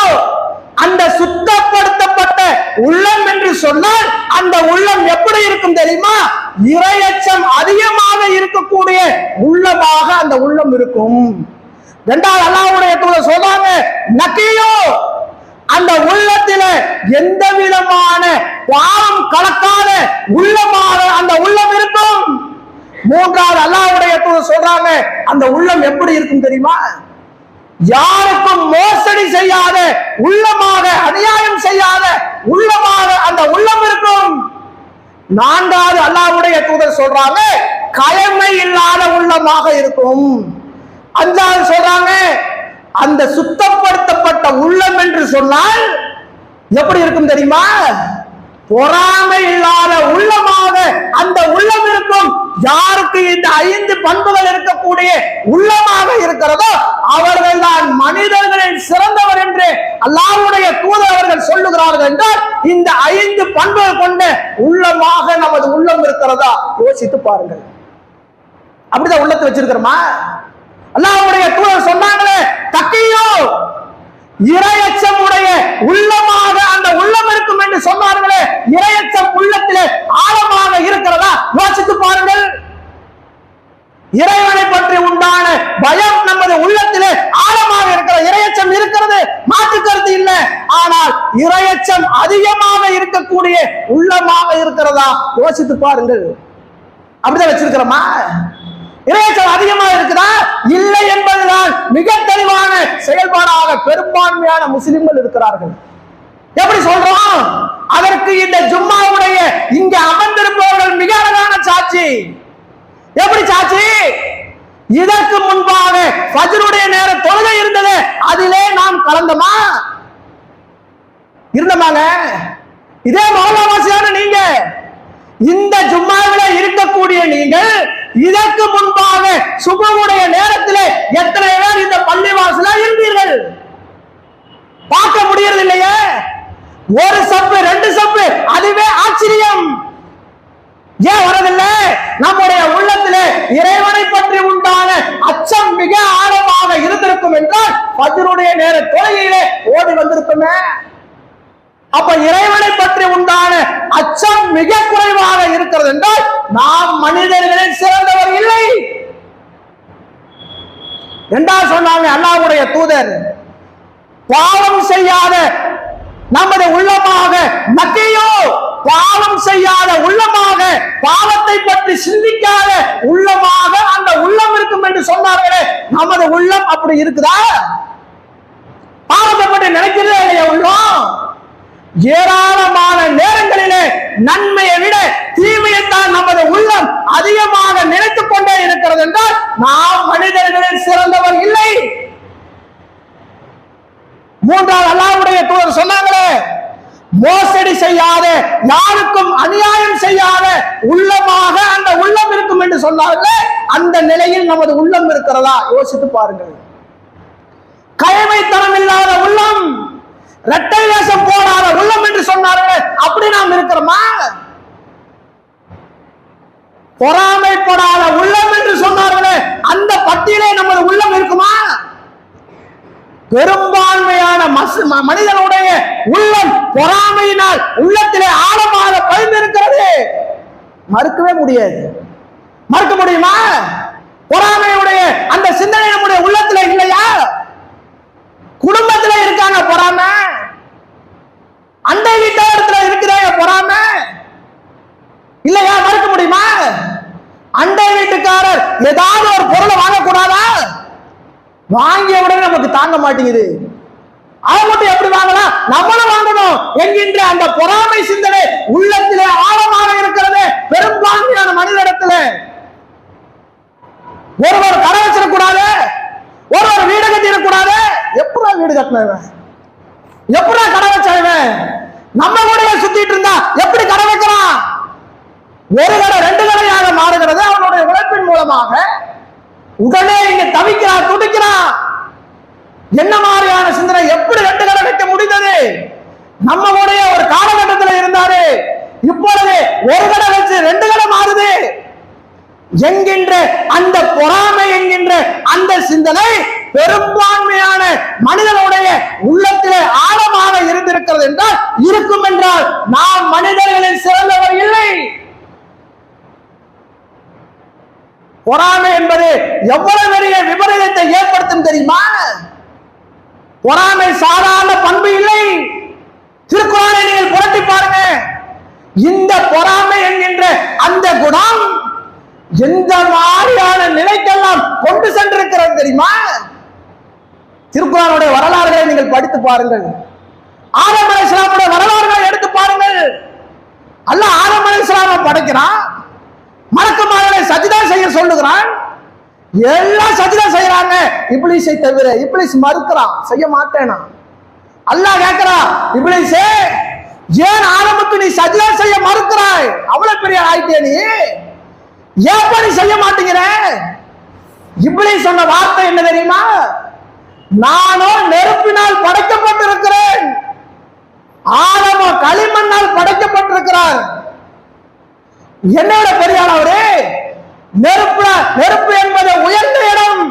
அந்த சுத்தப்படுத்தப்பட்ட உள்ளம் என்று சொன்னால் அந்த உள்ளம் எப்படி இருக்கும் தெரியுமா? இறையச்சம் அதிகமாக இருக்கக்கூடிய உள்ளமாக அந்த உள்ளம் இருக்கும். இரண்டாவது அல்லாஹ்வுடைய தூதர் சொல்றாங்க, நக்கியோ, அந்த உள்ளத்தில எந்த விதமான பாவம் கலக்காத உள்ளமாக அந்த உள்ளம் இருக்கும். மூன்றாவது அல்லாஹ்வுடைய தூதர் சொல்றாங்க, அந்த உள்ளம் எப்படி இருக்கும் தெரியுமா? யாருக்கும் மோசடி செய்யாத உள்ளமாக, அநியாயம் செய்யாத உள்ளமாக அந்த உள்ளம் இருக்கும். நான்காவது அல்லாஹ்வுடைய தூதர் சொல்றாங்க, கயமை இல்லாத உள்ளமாக இருக்கும். அஞ்சாவது சொல்றாங்க, அந்த சுத்தப்படுத்தப்பட்ட உள்ளம் என்று சொன்னால் எப்படி இருக்கும் தெரியுமா? பொறாமை இல்லாத உள்ளமாக அந்த உள்ளம் இருக்கும். யாருக்கு இந்த 5 பண்புகள் இருக்கக்கூடிய உள்ளமாக இருக்கிறதோ அவர்கள் தான் மனிதர்களில் சிறந்தவர் என்று அல்லாஹ்வுடைய தூதர் அவர்கள் சொல்லுகிறார்கள் என்றால் இந்த 5 பண்புகள் கொண்ட உள்ளமாக நமது உள்ளம் இருக்கிறதா யோசித்து பாருங்கள். அப்படிதான் உள்ளத்தை வச்சிருக்கிறோமா? அல்லாஹ்வுடைய தூதர் சொன்னாங்களே, தக்கியோ, இறையச்சம் உடைய உள்ளமாக அந்த உள்ளம் இருக்கும் என்று சொன்னார்களே, இறையச்சம் உள்ளத்திலே ஆழமாக இருக்கிறதா யோசித்து பாருங்கள். இறைவனை பற்றி உண்டான பயம் நமது உள்ளத்திலே ஆழமாக இருக்கிற இறையச்சம் இருக்கிறது, மாற்று கருத்து இல்லை. ஆனால் இறையச்சம் அதிகமாக இருக்கக்கூடிய உள்ளமாக இருக்கிறதா யோசித்து பாருங்கள். அப்படிதான் வச்சிருக்கிறோமா? இறையச்சம் அதிகமாக இருக்குதா இல்லை என்பதுதான் மிக தெளிவான செயல்பாடாக பெரும்பான்மையான முஸ்லிம்கள் இருக்கிறார்கள். எப்படி சொல்றோம்? அதற்கு இந்த ஜும்மாவுடைய இங்க அமர்ந்திருப்பவர்கள் மிக அழகான சாட்சி. எப்படி சாட்சி? இதற்கு முன்பாக ஃபஜ்ருடைய நேர தொழுகை இருந்தது, அதிலே நாம் கலந்தோமா? இருந்தமாங்க. இதே மௌலவாசியான நீங்க, இந்த ஜும்மாவில இருக்கக்கூடிய நீங்கள் இதற்கு முன்பாக சுபமுடைய நேரத்திலே எத்தனை பேர் இந்த பள்ளிவாசல இருந்தீர்கள்? பார்க்க முடியறது இல்லையே. ஒரு சப்பு 2 சப்பு, அதுவே ஆச்சரியம். ஏன் வரதில்லை? நம்முடைய உள்ளத்திலே இறைவனை பற்றி உண்டான அச்சம் மிக ஆழமாக இருந்திருக்கும் என்றால் ஃபஜ்ருடைய நேர தொழுகையிலே ஓடி வந்திருக்குமே. அப்ப இறைவனை பற்றி உண்டான அச்சம் மிக குறைவாக இருக்கிறது என்றால் நாம் மனிதர்களில் சிறந்தவர் இல்லை. இரண்டாவது சொன்னாங்க அல்லாஹ்வுடைய தூதர், பாவம் செய்யாத நமது உள்ளமாக, நக்கியோ, பாவம் செய்யாத உள்ளமாக, பாவத்தை பற்றி சிந்திக்காத உள்ளமாக அந்த உள்ளம் இருக்கும் என்று சொன்னார்களே, நமது உள்ளம் அப்படி இருக்குதா? பாவத்தை பற்றி நினைக்கிறதே இல்லையா உள்ளம்? ஏராளமான நேரங்களிலே நன்மையை விட தீமையைத்தான் நமது உள்ளம் அதிகமாக நினைத்துக் கொண்டே இருக்கிறது என்றால் நாம் மனிதர்களில் சிறந்தவர் இல்லை. மூன்றாவது அல்லாஹ்வுடைய தூதர் சொன்னாங்களே, மோசடி செய்யாத, யாருக்கும் அநியாயம் செய்யாத உள்ளமாக அந்த உள்ளம் இருக்கும் என்று சொன்னார்களே, அந்த நிலையில் நமது உள்ளம் இருக்கிறதா யோசித்து பாருங்கள். கயமைத்தனம் இல்லாத உள்ளம், இரட்டை வேஷம் போடாத உள்ளம் என்று சொன்னார்கள், அப்படி நாம் இருக்கிறோமா? பொறாமைப்படாத உள்ளம் என்று சொன்னார்களே, அந்த பட்டியலே நமது உள்ளம் இருக்குமா? பெரும்பான்மையான மனிதனுடைய உள்ளம் பொறாமையினால் உள்ளத்திலே ஆழமாக பதிந்திருக்கிறது. மறுக்கவே முடியாது. மறுக்க முடியுமா? பொறாமையுடைய அந்த சிந்தனை நம்முடைய உள்ளத்துல இல்லையா? குடும்பத்துல இருக்காங்க பொறாமை, அண்டை வீட்டாரத்துல இருக்கிற பொறாமை இல்லையா? மறுக்க முடியுமா? அண்டை வீட்டுக்காரர் ஏதாவது ஒரு பொருளை வாங்கக்கூடாதா? வாங்கிய உடனே நமக்கு தாங்க மாட்டேங்குது. அதை மட்டும் எப்படி வாங்கலாம், நம்மளும் வாங்கணும் என்கின்ற அந்த பொறாமை சிந்தனை உள்ளத்திலே ஆழமாக இருக்கிறது பெரும்பான்மையான மனிதனிடத்துல. ஒருவர் கடை வச்சிடக்கூடாது, ஒருவர் வீடு கட்டிடக்கூடாது. எப்படா வீடு கட்டினவன், எப்படா கடை வச்சவன்? நம்ம கூட சுத்திட்டு இருந்தா எப்படி கடை வைக்கிறான்? ஒரு கடை 2 கடையாக மாறுகிறது அவனுடைய உழைப்பின் மூலமாக. உடனே இங்க தவிக்கிறான், துடிக்கிறான். என்ன மாதிரியான சிந்தனை? எப்படி 2 கடை வைக்க முடிந்தது? நம்ம கூட ஒரு காலகட்டத்தில் இருந்தாரு, இப்பொழுது ஒரு கடை வச்சு 2 கடை மாறுது என்கின்ற அந்த பொறாமை என்கின்ற அந்த சிந்தனை பெரும்பான்மையான மனிதனுடைய உள்ளத்திலே ஆழமாக இருந்திருக்கிறது என்றால், இருக்கும் என்றால் நாம் மனிதர்களில் சிறந்தவர் இல்லை. பொறாமை என்பது எவ்வளவு பெரிய விபரீதத்தை ஏற்படுத்தும் தெரியுமா? பொறாமை சாதாரண பண்பு இல்லை. திருக்குறளை நீங்கள் புரட்டி பாருங்க. இந்த பொறாமை என்கின்ற அந்த குணம் எந்த மாதிரியான நிலைக்கெல்லாம் கொண்டு சென்றிருக்கிறது தெரியுமா? திருக்குறளுடைய வரலாறுகளை நீங்கள் படித்து பாருங்கள். ஆதம் அலைஹிஸ்ஸலாமுடைய வரலாறுகளை எடுத்து பாருங்கள். அல்லாஹ் ஆதம் அலைஹிஸ்ஸலாமை படைக்கிறான், மலக்குமார்களை சஜ்தா செய்ய சொல்லுகிறான். எல்லாம் சஜ்தா செய்யறாங்க, இப்லீஸை தவிர. இப்லீஸ் மறுக்கிறான், செய்ய மாட்டேனா. அல்லாஹ் கேட்கிறான், இப்லீஸே ஏன் ஆதமுக்கு நீ சஜ்தா செய்ய மறுக்கிறாய்? அவ்வளவு பெரிய ஆயிட்டே நீ, ஏன் நீ செய்ய மாட்டேங்கிற? இப்லீஸ் சொன்ன வார்த்தை என்ன தெரியுமா? நானோ நெருப்பினால் படைக்கப்பட்டிருக்கிறேன், ஆதமோ களிமண்ணால் படைக்கப்பட்டிருக்கிறார். என்னோட பெரியார் அவரே, நெருப்பு என்பது உயர்ந்த இடம்,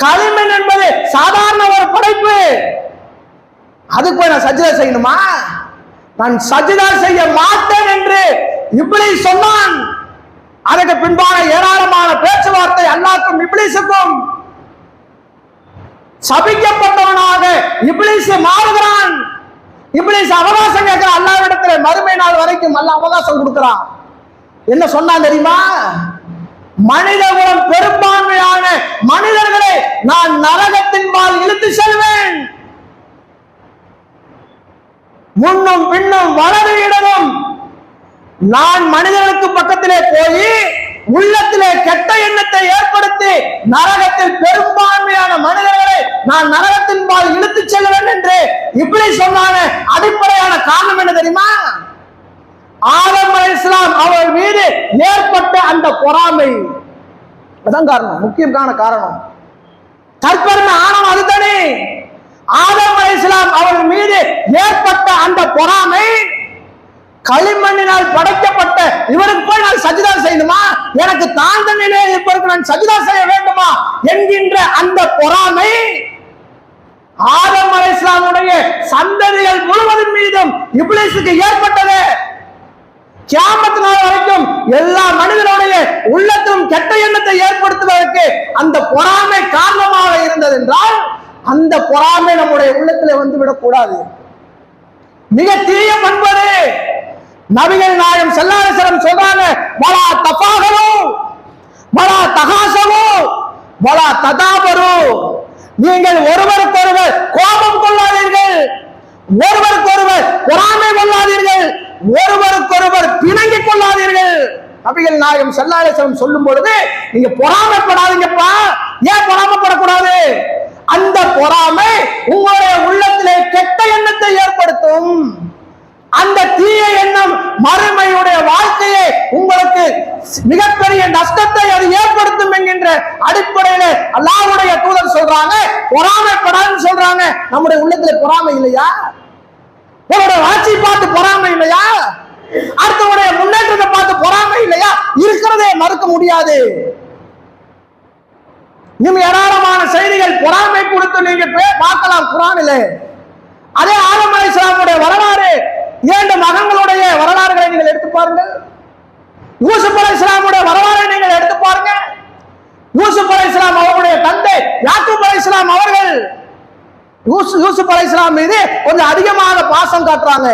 களிமண் என்பது சாதாரண ஒரு படைப்பு. அதுக்கு போய் நான் சஜ்தா செய்யணுமா? நான் சஜ்தா செய்ய மாட்டேன் என்று இப்லீஸ் சொன்னான். அதற்கு பின்பான ஏராளமான பேச்சுவார்த்தை அல்லாஹ்வுக்கும் இப்லீஸுக்கும். சபிக்கப்பட்டவனாக இப்லீஸ் மாறுகிறான். இப்லீஸ் அவகாசம் கேட்கிறான் அல்லாஹ்விடத்தில். மறுமை நாள் வரைக்கும் அல்லாஹ் அவகாசம் கொடுக்கிறான். என்ன சொன்னான் தெரியுமா? மனித குலம் பெரும்பான்மையான மனிதர்களை நான் நரகத்தின் பால் இழுத்து செல்வேன். முன்னும் பின்னும் வலது இடமும் நான் மனிதர்களுக்கு பக்கத்திலே போய் உள்ளத்திலே கெட்ட எண்ணத்தை ஏற்படுத்தி நரகத்தில் பெரும்பான்மையான மனிதர்களை நான் நரகத்தின் பால் இழுத்து செல்வேன் என்று இப்படி சொன்னான அடிப்படையான காரணம் என்ன தெரியுமா? ஆதம் அலைஹிஸ்ஸலாம் அவர் மீது ஏற்பட்ட அந்த பொறாமை. அதான் காரணம், முக்கியமான காரணம். தற்பெருமை ஆணவம் அதுதானே. ஆதம் அலைஹிஸ்ஸலாம் அவர் மீது ஏற்பட்ட அந்த பொறாமை, களிமண்ணினால் படைக்கப்பட்ட இவருக்கு போய் நான் சஜ்தா செய்யணுமா, எனக்கு தாழ்ந்த நிலையில் இருப்பதற்கு நான் சஜ்தா செய்ய வேண்டுமா என்கின்ற அந்த பொறாமை ஆதம் அலைஹிஸ்ஸலாமுடைய சந்ததிகள் முழுவதும் மீதும் இப்லீஸுக்கு ஏற்பட்டது. கியாமத் நாள் வரைக்கும் எல்லா மனிதனுடைய உள்ளத்திலும் கெட்ட எண்ணத்தை ஏற்படுத்துவதற்கு அந்த பொறாமை காரணமாக இருந்தது என்றால், அந்த பொறாமை நம்முடைய உள்ளத்திலே வந்து விடக்கூடாது. மிக தீய பண்பது. நபிகள் நாயகம் ஸல்லல்லாஹு அலைஹி வஸல்லம் சொல்றாங்க, வலா தஃபாகரு வலா தகாசரு வலா ததாபரு. நீங்கள் ஒருவருக்கொருவர் கோபம் கொள்ளாதீர்கள், ஒருவருக்கொருவர் பொறாமை கொள்ளாதீர்கள், ஒருவருக்கொருவர் பிணங்கிக் கொள்ளாதீர்கள். நபிகள் நாயகம் ஸல்லல்லாஹு அலைஹி வஸல்லம் சொல்லும் பொழுது, நீங்க பொறாமைப்படாதீங்கப்பா. ஏன் பொறாமைப்படக்கூடாது? அந்த பொறாமை உங்களுடைய உள்ளத்திலே கெட்ட எண்ணத்தை ஏற்படுத்தும். அந்த தீய எண்ணம் மறுமையுடைய வாழ்க்கையை உங்களுக்கு மிகப்பெரிய நஷ்டத்தை அது ஏற்படுத்தும் என்கின்ற அடிப்படையில அல்லாஹ்வுடைய தூதர் சொல்றாங்க, பொறாமைப்படாதுன்னு சொல்றாங்க. நம்முடைய உள்ளத்துல பொறாமை இல்லையா? உங்களுடைய வளர்ச்சி பார்த்து பொறாமை இல்லையா? அடுத்தவருடைய முன்னேற்றத்தை பார்த்து பொறாமை இல்லையா? இருக்கிறதே மறுக்க முடியாது. இன்னும் ஏராளமான செய்திகள் பொறாமை கொடுத்து நீங்க பார்க்கலாம் குர்ஆனிலே. அதே ஆதம் அலைஹிஸ்ஸலாமுடைய வரலாறு, 2 மகன்களுடைய வரலாறுகளை நீங்கள் எடுத்து பாருங்கள். யூசுப் அலைஹிஸ்ஸலாமுடைய வரலாறை நீங்கள் எடுத்து பாருங்க. யூசுப் அலைஹிஸ்ஸலாம் அவருடைய தந்தை யாக்கூப் அலைஹிஸ்ஸலாம் அவர்கள் யூசுப் அலைஹிஸ்ஸலாம் மீது கொஞ்சம் அதிகமாக பாசம் காட்டுறாங்க.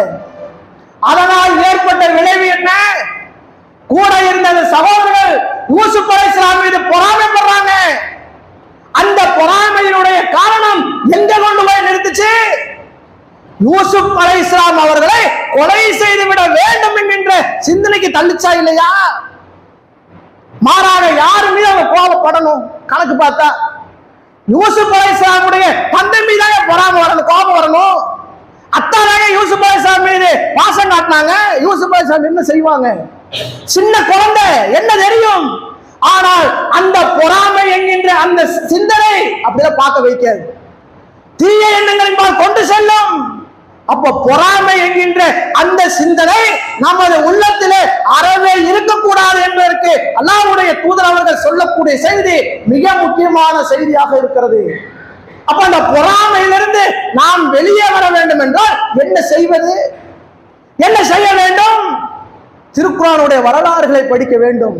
அதனால் ஏற்பட்ட விளைவு என்ன? கூட இருந்த சகோதரர்கள் யூசுப் அலைஹிஸ்ஸலாம் மீது பொறாமைப்படுறாங்க. அந்த பொறாமையினுடைய காரணம் எங்க கொண்டு போய் நிறுத்துச்சு? யூசுப் அலைஹிஸ்ஸலாம் அவர்களை கொலை செய்து விட வேண்டும் என்கின்ற சிந்தனைக்கு தள்ளிச்சா இல்லையா? மாறாக யாரு மீது அவங்க கோபப்படணும்? கணக்கு பார்த்தா யூசுப் அலைஹிஸ்ஸலாமுடைய தந்தை மீதாக பொறாமை வரணும், கோபம் வரணும். அத்தானாக யூசுப் அலைஹிஸ்ஸலாம் மீது பாசம் காட்டினாங்க. யூசுப் அலைஹிஸ்ஸலாம் என்ன செய்வாங்க? சின்ன குழந்தை, என்ன தெரியும்? ஆனால் அந்த பொறாமை என்கின்ற அந்த சிந்தனை அப்படிதான் பார்க்க வைக்காது, தீய எண்ணங்களின் கொண்டு செல்லும். அப்ப பொறாமை என்கின்ற அந்த சிந்தனை நமது உள்ளத்திலே அறவே இருக்கக்கூடாது என்பதற்கு அல்லாஹ்வுடைய தூதர் அவர்கள் சொல்லக்கூடிய செய்தி மிக முக்கியமான செய்தியாக இருக்கிறது. அப்ப அந்த பொறாமையிலிருந்து நாம் வெளியே வர வேண்டும் என்றால் என்ன செய்வது, என்ன செய்ய வேண்டும்? திருக்குர்ஆனுடைய வரலாறுகளை படிக்க வேண்டும்.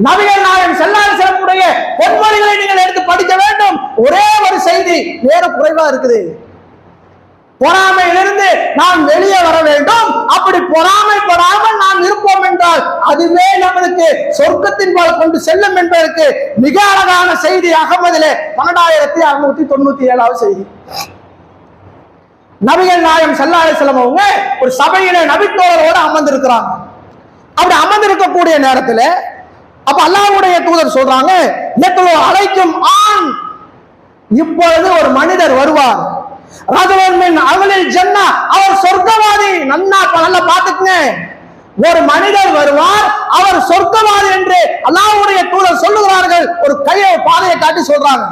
நபிகள் நாயகம் ஸல்லல்லாஹு அலைஹி வஸல்லம் பொன்மொழிகளை நீங்கள் எடுத்து படிக்க வேண்டும். ஒரே ஒரு செய்தி, நேரம் குறைவா இருக்குது. பொறாமையிலிருந்து நாம் வெளியே வர வேண்டும். அப்படி பொறாமைப்படாமல் நாம் இருப்போம் என்றால் அதுவே நம்மளுக்கு சொர்க்கத்தின் பால் கொண்டு செல்லும் என்பதற்கு மிக அழகான செய்தி அகமதிலே 12697 செய்தி. நபிகள் நாயகம் ஸல்லல்லாஹு அலைஹி வஸல்லம் அவங்க ஒரு சபையிலே நபித்தோழரோடு அமர்ந்திருக்கிறாங்க. அப்படி அமர்ந்திருக்கக்கூடிய நேரத்தில் அப்ப அல்லாஹ்வுடைய தூதர் சொல்றாங்க, அழைக்கும் ஆண், இப்பொழுது ஒரு மனிதர் வருவார், அவர் சொர்க்கவாதி. நல்லா பாத்துக்குங்க, ஒரு மனிதர் வருவார், அவர் சொர்க்கவாதி என்று அல்லாஹ்வுடைய தூதர் சொல்லுகிறார்கள். ஒரு கையை பாதையை காட்டி சொல்றாங்க.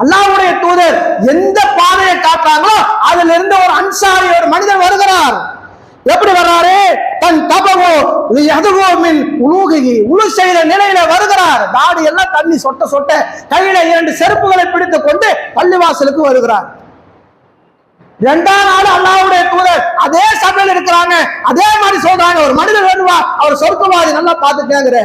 அல்லாஹ்வுடைய தூதர் எந்த பாதையை காட்டுறாங்களோ அதுல இருந்து ஒரு அன்சாரி ஒரு மனிதர் வருகிறார். எப்படி வர்றாரு? தன் தபகோ அதுகோமின் உழு செய்த நிலையில வருகிறார். தாடி எல்லாம் தண்ணி சொட்ட சொட்ட கையில 2 செருப்புகளை பிடித்துக் கொண்டு பள்ளிவாசலுக்கு வருகிறார். 2ஆம் நாள் அல்லாஹ்வுடைய தூதர் அதே சபையில் இருக்கிறாங்க. அதே மாதிரி சொல்றாங்க, ஒரு மனிதர் வருவா, அவர் சொர்க்கவாதி, நல்லா பாத்துக்கேங்கிற.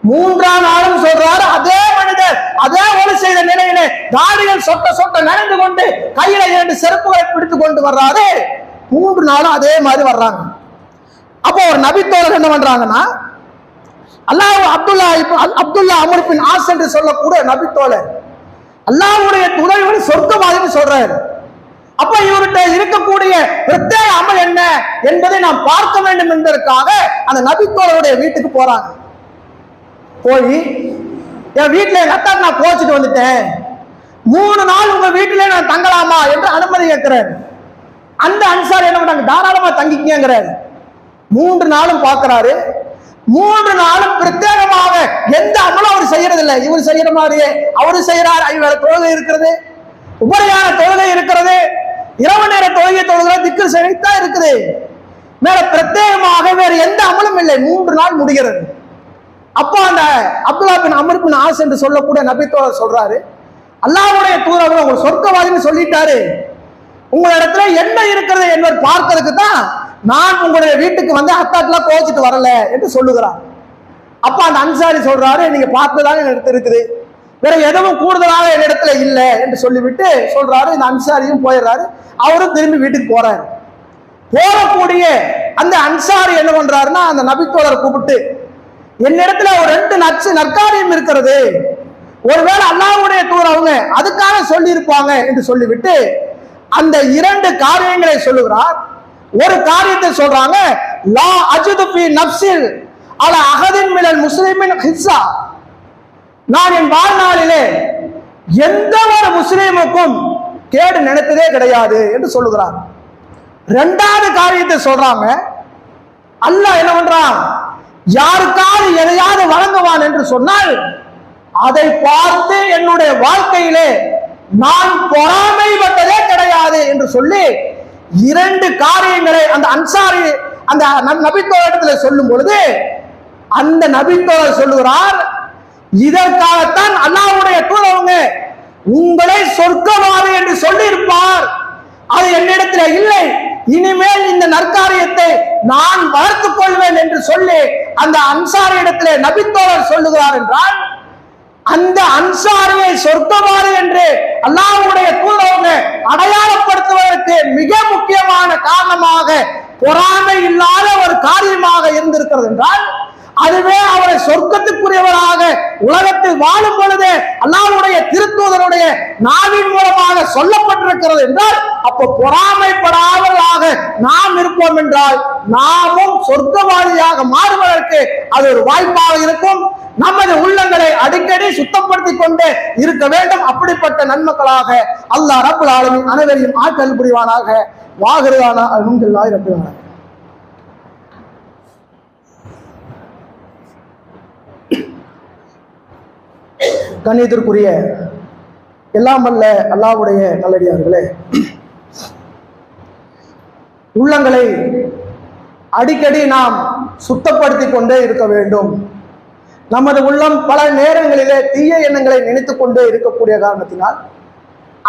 3ஆம் நாளும் சொல்றாரு, அதே மனிதர் அதே ஒளி செய்த நிலையில தாடிகள் சொட்ட சொட்ட நனைந்து கொண்டு கையில 2 செருப்புகளை பிடித்துக் கொண்டு வர்றாரு. 3 நாளும் அதே மாதிரி வர்றாங்க. அப்போ ஒரு நபித்தோழர் என்ன பண்றாங்கன்னா, அப்துல்லா அம்ர் பின் ஆஸ் என்று சொல்லக்கூடிய நபித்தோழர் அல்லாஹ்வுடைய தூதர் சொர்க்கவாதின்னு சொல்றாரு. அப்ப இவர்கிட்ட இருக்கக்கூடிய பிரத்யேக அமல் என்ன என்பதை நாம் பார்க்க வேண்டும் என்பதற்காக அந்த நபித்தோழருடைய வீட்டுக்கு போறாங்க. போய், என் வீட்டுல எங்க அத்தா நான் கோச்சிட்டு வந்துட்டேன், 3 நாள் உங்க வீட்டிலே நான் தங்கலாமா என்று அனுமதி கேட்கிறாரு. அந்த அன்சாரி என்ன பண்றாங்க, தாராளமா தங்கிக்கிறாரு. 3 நாளும் பார்க்கிறாரு. 3 நாளும் பிரத்யேகமாக எந்த அமலும் அவர் செய்யறதில்லை. இவர் செய்யற மாதிரியே அவரு செய்யறாரு. இவர தொழுகை இருக்கிறது, உபரியான தொழுகை இருக்கிறது, இரவு நேர தொழுகை தொழுகிற திக்கு செய்தான் இருக்குது. மேல பிரத்யேகமாக வேறு எந்த அமலும் இல்லை. 3 நாள் முடிகிறது. அப்போ அந்த அப்துல்லா பின் அம்ர் பின் ஆஸ் என்று சொல்லக்கூடிய நபித்தோழர் சொல்றாரு, அல்லாஹ்வுடைய தூதர் உங்க சொர்க்கவாதின்னு சொல்லிட்டாரு, உங்களிடத்துல என்ன இருக்கிறது என்பதை பார்க்கறதுக்கு தான் நான் உங்களுடைய வீட்டுக்கு வந்து அத்தாக்கெல்லாம் கோச்சிட்டு வரல என்று சொல்லுகிறார். அப்ப அந்த அன்சாரி சொல்றாரு, நீங்க பார்த்ததான என்னிடத்துல இருக்குது, வேற எதுவும் கூடுதலாக என்னிடத்துல இல்லை என்று சொல்லிவிட்டு சொல்றாரு. இந்த அன்சாரியும் போயிடுறாரு. அவரும் திரும்பி வீட்டுக்கு போறாரு. போறக்கூடிய அந்த அன்சாரி என்ன பண்றாருன்னா, அந்த நபித்தோழரை கூப்பிட்டு, என்னிடத்துல ஒரு 2 நற்காரியம் இருக்கிறது, ஒருவேளை அல்லாஹ்வுடைய தூதர் அவங்க அதுக்காக சொல்லி இருப்பாங்க என்று சொல்லிவிட்டு அந்த 2 காரியங்களை சொல்லுகிறார். ஒரு காரியத்தை சொல்றாங்க, லா அஜிது ஃபீ நஃப்ஸில் அலா அஹதின் மினல் முஸ்லிமின் ஹிஸ்ஸா, நான் என் வாழ்நாளிலே எந்த ஒரு முஸ்லிமுக்கும் கேடு நினைத்ததே கிடையாது என்று சொல்லுகிறார். 2வது காரியத்தை சொல்றாங்க, அல்லாஹ் என்ன பண்றான், யாருக்காவது எதையாவது வழங்குவான் என்று சொன்னால் அதை பார்த்து என்னுடைய வாழ்க்கையிலே நான் பொறாமைப்பட்டதே கிடையாது என்று சொல்லி 2 காரியங்களை அந்த அன்சாரி அந்த நபித்தோழத்தில் சொல்லும் பொழுது அந்த நபித்தோழர் சொல்லுகிறார், இதற்காகத்தான் அல்லாஹ்வுடைய தூதர் உங்களை சொர்க்கவாதி என்று சொல்லி இருப்பார், அது என்னிடத்தில் இல்லை, இனிமேல் இந்த நற்காரியத்தை நான் வளர்த்துக் கொள்வேன் என்று சொல்லி அந்த அன்சாரி இடத்திலே நபித்தோழர் சொல்லுகிறார் என்றால், அந்த அன்சாரியை சொர்க்கவாதி என்று அல்லாஹ்வுடைய தூதர் அடையாளப்படுத்துவதற்கு மிக முக்கியமான காரணமாக பொறாமை இல்லாத ஒரு காரியமாக இருந்திருக்கிறது என்றால், அதுவே அவரை சொர்க்கத்துக்குரியவராக உலகத்தில் வாழும் பொழுது அல்லாஹ்வுடைய திருத்தூதருடைய நாவின் மூலமாக சொல்லப்பட்டிருக்கிறது என்றால், அப்போ பொறாமைப்படாதவர்களாக நாம் இருப்போம் என்றால் நாமும் சொர்க்கவாதியாக மாறுவதற்கு அது ஒரு வாய்ப்பாக இருக்கும். நமது உள்ளங்களை அடிக்கடி சுத்தப்படுத்திக் கொண்டே இருக்க வேண்டும். அப்படிப்பட்ட நன்மக்களாக அல்லாஹ் ரப்பல் ஆலமீன் அனைவரையும் ஆற்றல் புரிவானாக. வாகிருதான அல்ஹம்துலில்லாஹி ரப்பில் ஆலமீன். கண்ணியத்திற்குரிய எல்லாம் வல்ல அல்லாஹ்வுடைய நல்லடியார்களே, உள்ளங்களை அடிக்கடி நாம் சுத்தப்படுத்திக் கொண்டே இருக்க வேண்டும். நமது உள்ளம் பல நேரங்களிலே தீய எண்ணங்களை நினைத்துக் கொண்டே இருக்கக்கூடிய காரணத்தினால்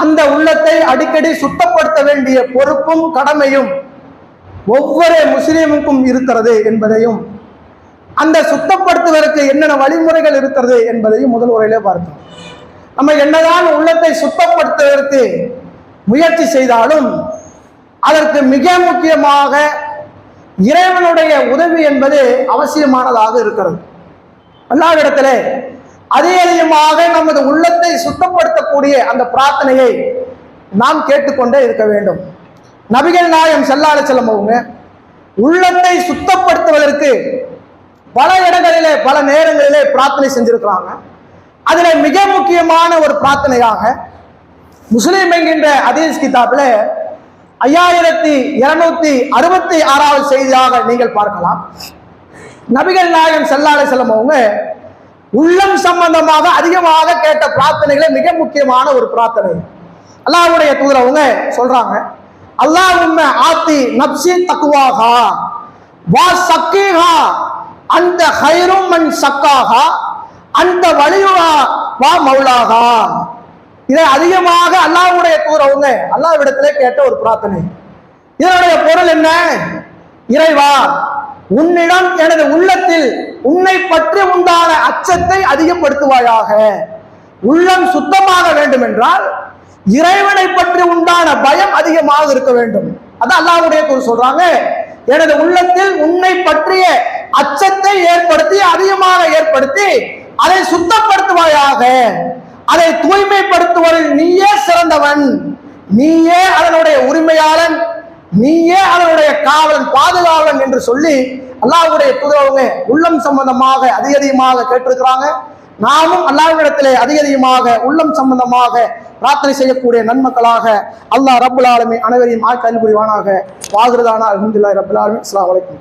அந்த உள்ளத்தை அடிக்கடி சுத்தப்படுத்த வேண்டிய பொறுப்பும் கடமையும் ஒவ்வொரு முஸ்லீமுக்கும் இருக்கிறது என்பதையும், அந்த சுத்தப்படுத்துவதற்கு என்னென்ன வழிமுறைகள் இருக்கிறது என்பதையும் முதல் உரையிலே பார்த்தோம். நம்ம என்னதான் உள்ளத்தை சுத்தப்படுத்துவதற்கு முயற்சி செய்தாலும் அதற்கு மிக முக்கியமாக இறைவனுடைய உதவி என்பது அவசியமானதாக இருக்கிறது. அல்லாஹ்விடத்திலே அதிகமாக நமது உள்ளத்தை சுத்தப்படுத்தக்கூடிய அந்த பிரார்த்தனையை நாம் கேட்டுக்கொண்டே இருக்க வேண்டும். நபிகள் நாயகம் ஸல்லல்லாஹு அலைஹி வஸல்லம் அவங்க உள்ளத்தை சுத்தப்படுத்துவதற்கு பல இடங்களிலே பல நேரங்களிலே பிரார்த்தனை செஞ்சிருக்கிறாங்க. அதுல மிக முக்கியமான ஒரு பிரார்த்தனையாக முஸ்லிம் என்கின்ற ஹதீஸ் கிதாபில் 5266வது செய்தியாக நீங்கள் பார்க்கலாம். நபிகள் நாயகம் ஸல்லல்லாஹு அலைஹி வஸல்லம் அவங்க உள்ளம் சம்பந்தமாக அதிகமாக கேட்ட பிரார்த்தனைகளை மிக முக்கியமான ஒரு பிரார்த்தனை. அல்லாஹ்வுடைய தூதர் அவங்க சொல்றாங்க, அல்லாஹும்ம ஆத்தி நப்சி தக்வாஹா வா சக்கீஹா அந்த ஹைரும் மன் சக்காஹா அந்த வலியுஹா வா மௌலாஹா. இதை அதிகமாக அல்லாஹ்வுடைய தூதர் அவங்க அல்லாஹ்விடத்திலே கேட்ட ஒரு பிரார்த்தனை. இதனுடைய பொருள் என்ன? இறைவா, உன்னிடம் எனது உள்ளத்தில் உன்னை பற்றி உண்டான அச்சத்தை அதிகப்படுத்துவாயாக. உள்ளம் சுத்தமாக வேண்டும் என்றால் இறைவனை பற்றி உண்டான பயம் அதிகமாக இருக்க வேண்டும். அதான் அல்லாஹ்வுடைய தூதர் சொல்றாங்க, எனது உள்ளத்தில் உன்னை பற்றிய அச்சத்தை ஏற்படுத்தி அதிகமாக ஏற்படுத்தி அதை சுத்தப்படுத்துவாயாக. அதை தூய்மைப்படுத்துவதில் நீயே சிறந்தவன், நீயே அதனுடைய உரிமையாளன், நீயே அதனுடைய காவலன், பாதுகாவலன் என்று சொல்லி அல்லாஹ்வுடைய தூதரவங்க உள்ளம் சம்பந்தமாக அதிகமாக கேட்டிருக்கிறாங்க. நாமும் அல்லாஹ்விடத்திலே அதிகமாக உள்ளம் சம்பந்தமாக பிரார்த்தனை செய்யக்கூடிய நன்மக்களாக அல்லாஹ் ரப்புல் ஆலமீன் அனைவரையும் ஆக்கி அருள் புரிவானாக. வாகிருதானா அல்ஹம்துலில்லாஹி ரப்பில் ஆலமீன். அஸ்ஸலாமு அலைக்கும்.